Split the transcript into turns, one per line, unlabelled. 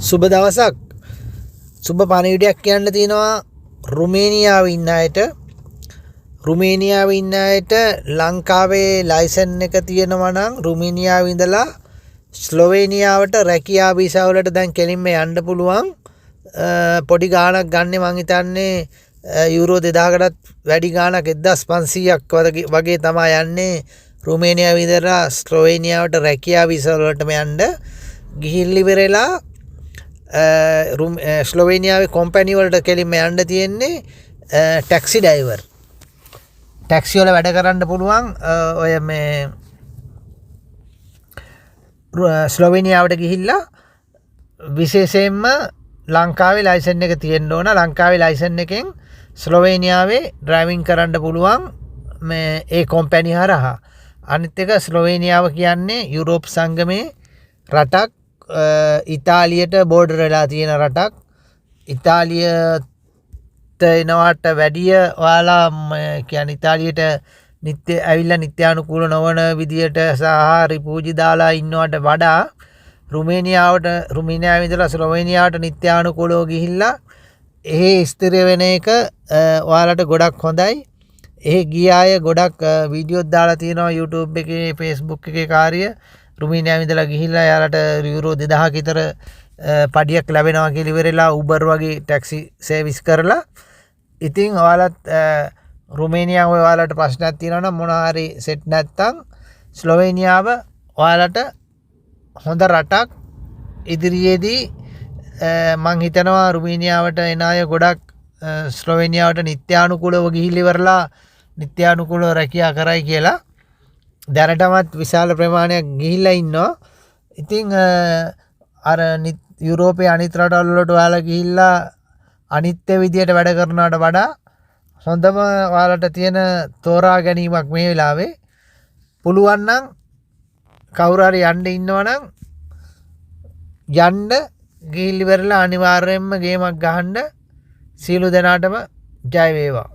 සුබ දවසක්. සුබ පණිවිඩයක් කියන්න තියෙනවා රුමේනියාවේ ඉන්න අයට. රුමේනියාවේ ඉන්න අයට ලංකාවේ ලයිසන් එක තියෙනවා නම් රුමේනියාවේ ඉඳලා ස්ලෝවේනියාවට රැකියා වීසා වලට දැන් කෙලින්ම යන්න පුළුවන්. පොඩි ගාණක් ගන්න මං හිතන්නේ යුරෝ 2000කටත් වැඩි ගාණක් 1500ක් වගේ තමයි යන්නේ රුමේනියාවේ ඉඳලා ස්ලෝවේනියාවට රැකියා වීසා වලටම යන්න. ගිහිල්ලි වෙරලා ස්ලෝවේනියාවේ කොම්පැනි වලට කෙලින්ම යන්න තියෙන්නේ ටැක්සි ඩ්‍රයිවර්. ටැක්සි වල වැඩ කරන්න පුළුවන්. ඔය මේ ස්ලෝවේනියාවට ගිහිල්ලා විශේෂයෙන්ම ලංකාවේ ලයිසන් එක තියෙන්න ඕන. ලංකාවේ ලයිසන් එකෙන් ස්ලෝවේනියාවේ ඩ්‍රයිවිං කරන්න පුළුවන් මේ ඒ කොම්පැනි හරහා. අනිත් එක ස්ලෝවේනියාව කියන්නේ යුරෝප් සංගමේ රටක්. ඉතාලියට බෝඩර් වෙලා තියෙන රටක්. ඉතාලියට එනවට වැඩිය ඔයාලා කියන්නේ ඉතාලියට ඇවිල්ලා නිත්‍යානුකූල නොවන විදියට සහ රිපූජි දාලා ඉන්නවට වඩා රුමේනියාවේ ඉඳලා ස්ලෝවේනියාවට නිත්‍යානුකූලව ගිහිල්ලා එහෙ ස්ථිර වෙන එක ඔයාලට ගොඩක් හොඳයි. එහෙ ගිය අය ගොඩක් වීඩියෝස් දාලා තියෙනවා YouTube එකේ Facebook එකේ කාර්ය. රුමේනියාවේ ඉඳලා ගිහිල්ලා යාලට යුරෝ 2000ක විතර පඩියක් ලැබෙනවා කියලා ඉවරලා Uber වගේ ටැක්සි සර්විස් කරලා. ඉතින් ඔයාලත් රුමේනියාවේ ඔයාලට ප්‍රශ්නයක් තියෙනවා නම් මොනවා හරි සෙට් නැත්තම් ස්ලෝවේනියාව ඔයාලට හොඳ රටක්. ඉදිරියේදී මං හිතනවා රුමේනියාවට එන අය ගොඩක් ස්ලෝවේනියාවට නිත්‍යානුකූලව ගිහිල්ලා ඉවරලා නිත්‍යානුකූලව රැකියා කරයි කියලා. දැනටමත් විශාල ප්‍රමාණයක් ගිහිල්ලා ඉන්නවා. ඉතින් අර යුරෝපයේ අනිත් රටවල් වලට ඔයාලා ගිහිල්ලා අනිත්‍ය විදියට වැඩ කරනවට වඩා හොඳම ඔයාලට තියෙන තෝරා ගැනීමක් මේ වෙලාවේ. පුළුවන් නම් කවුරු හරි යන්න ඉන්නවනම් යන්න ගිහිල්ලා ඉවරලා අනිවාර්යයෙන්ම ගේමක් ගහන්න. සියලු දෙනාටම ජය වේවා.